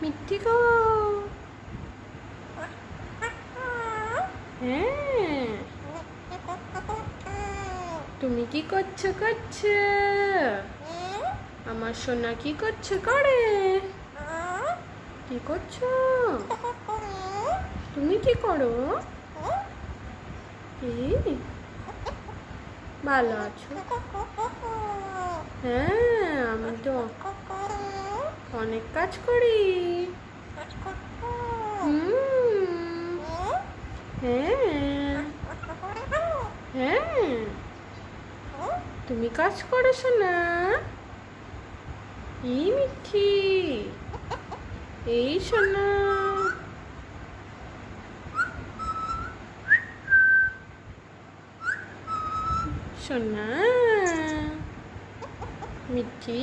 মিঠি গো। হ্যাঁ, তুমি কি করছো? আমার সোনা কি করে? কি করছো? তুমি কি করো? কি ভালো আছো? হ্যাঁ, আমি তো অনেক কাজ করি। হুম, হ্যাঁ হ্যাঁ, তুমি কাজ করো সোনা? এই মিঠি, এই সোনা। সোনা মিঠি।